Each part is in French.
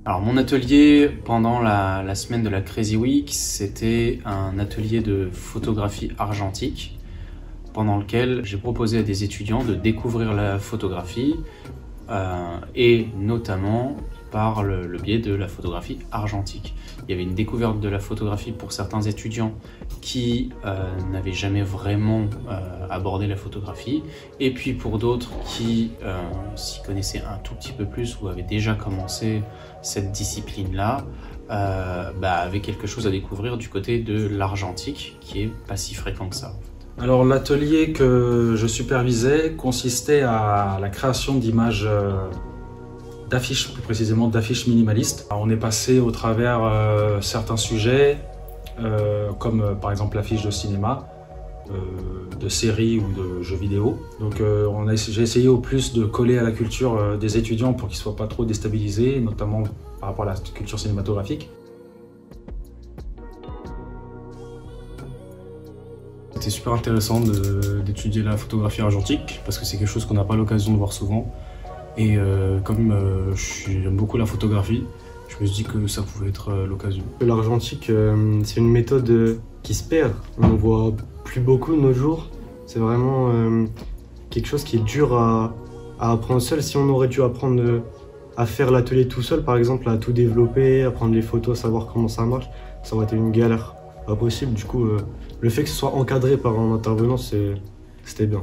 Alors mon atelier pendant la semaine de la Crazy Week, c'était un atelier de photographie argentique pendant lequel j'ai proposé à des étudiants de découvrir la photographie et notamment par le biais de la photographie argentique. Il y avait une découverte de la photographie pour certains étudiants qui n'avaient jamais vraiment abordé la photographie, et puis pour d'autres qui s'y connaissaient un tout petit peu plus ou avaient déjà commencé cette discipline-là, avaient quelque chose à découvrir du côté de l'argentique, qui est pas si fréquent que ça. Alors l'atelier que je supervisais consistait à la création d'images d'affiches, plus précisément d'affiches minimalistes. Alors, on est passé au travers certains sujets, comme par exemple l'affiche de cinéma, de séries ou de jeux vidéo. Donc j'ai essayé au plus de coller à la culture des étudiants pour qu'ils ne soient pas trop déstabilisés, notamment par rapport à la culture cinématographique. C'était super intéressant d'étudier la argentique parce que c'est quelque chose qu'on n'a pas l'occasion de voir souvent. Et comme j'aime beaucoup la photographie, je me suis dit que ça pouvait être l'occasion. L'argentique, c'est une méthode qui se perd. On n'en voit plus beaucoup de nos jours. C'est vraiment quelque chose qui est dur à apprendre seul. Si on aurait dû apprendre à faire l'atelier tout seul, par exemple, à tout développer, à prendre les photos, savoir comment ça marche, ça aurait été une galère pas possible. Du coup, le fait que ce soit encadré par un intervenant, c'était bien.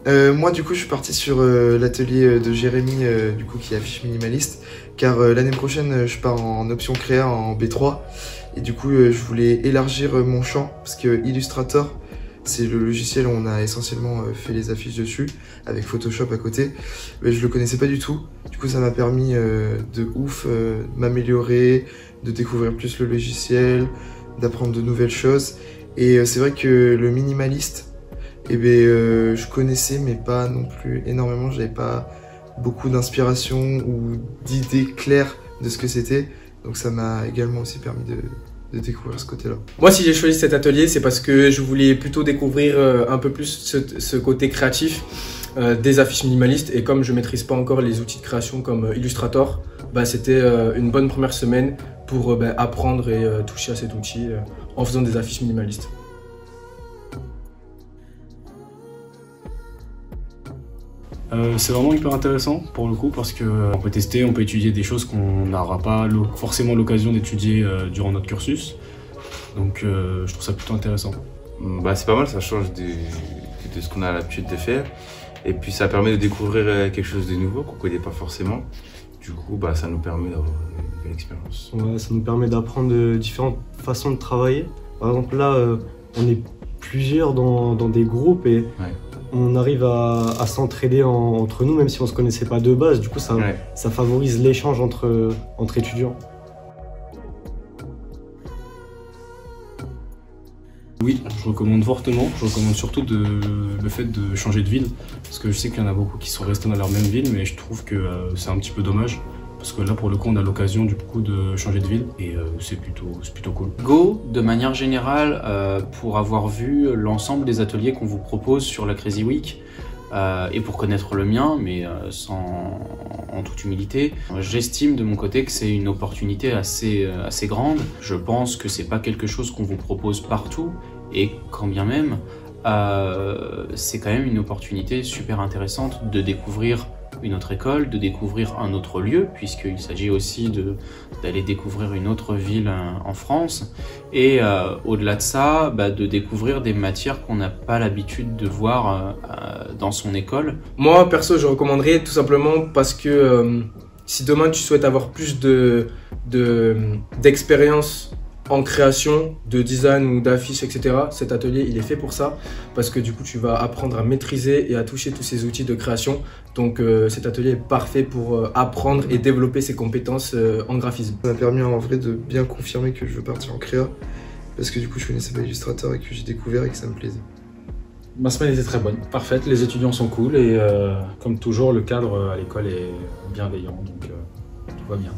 Moi du coup je suis parti sur l'atelier de Jérémy du coup qui est affiche minimaliste, car l'année prochaine je pars en option créa en B3 et du coup je voulais élargir mon champ parce que Illustrator c'est le logiciel où on a essentiellement fait les affiches dessus avec Photoshop à côté, mais je le connaissais pas du tout. Du coup ça m'a permis de ouf m'améliorer, de découvrir plus le logiciel, d'apprendre de nouvelles choses, et c'est vrai que le minimaliste, je connaissais mais pas non plus énormément, j'avais pas beaucoup d'inspiration ou d'idées claires de ce que c'était, donc ça m'a également aussi permis de découvrir ce côté-là. Moi si j'ai choisi cet atelier, c'est parce que je voulais plutôt découvrir un peu plus ce côté créatif des affiches minimalistes, et comme je maîtrise pas encore les outils de création comme Illustrator, c'était une bonne première semaine pour apprendre et toucher à cet outil en faisant des affiches minimalistes. C'est vraiment hyper intéressant pour le coup parce qu'on peut tester, on peut étudier des choses qu'on n'aura pas forcément l'occasion d'étudier durant notre cursus. Donc je trouve ça plutôt intéressant. C'est pas mal, ça change de ce qu'on a l'habitude de faire. Et puis ça permet de découvrir quelque chose de nouveau qu'on ne connaît pas forcément. Du coup, ça nous permet d'avoir une nouvelle expérience. Ouais, ça nous permet d'apprendre de différentes façons de travailler. Par exemple là, on est plusieurs dans des groupes et on arrive à s'entraider entre nous, même si on ne se connaissait pas de base. Du coup, ça favorise l'échange entre étudiants. Oui, je recommande fortement. Je recommande surtout le fait de changer de ville, parce que je sais qu'il y en a beaucoup qui sont restés dans leur même ville, mais je trouve que c'est un petit peu dommage. Parce que là, pour le coup, on a l'occasion du coup de changer de ville et c'est plutôt cool. Go, de manière générale, pour avoir vu l'ensemble des ateliers qu'on vous propose sur la Crazy Week, et pour connaître le mien, mais en toute humilité, j'estime de mon côté que c'est une opportunité assez grande. Je pense que c'est pas quelque chose qu'on vous propose partout, et quand bien même, c'est quand même une opportunité super intéressante de découvrir une autre école, de découvrir un autre lieu, puisqu'il s'agit aussi d'aller découvrir une autre ville en France, et au-delà de ça, de découvrir des matières qu'on n'a pas l'habitude de voir dans son école. Moi, perso, je recommanderais tout simplement parce que si demain tu souhaites avoir plus d'expérience en création, de design ou d'affiches, etc. Cet atelier, il est fait pour ça, parce que du coup, tu vas apprendre à maîtriser et à toucher tous ces outils de création. Donc cet atelier est parfait pour apprendre et développer ses compétences en graphisme. Ça m'a permis en vrai de bien confirmer que je veux partir en créa, parce que du coup, je connaissais pas Illustrator et que j'ai découvert et que ça me plaisait. Ma semaine était très bonne, parfaite, les étudiants sont cool et comme toujours, le cadre à l'école est bienveillant, donc tout va bien.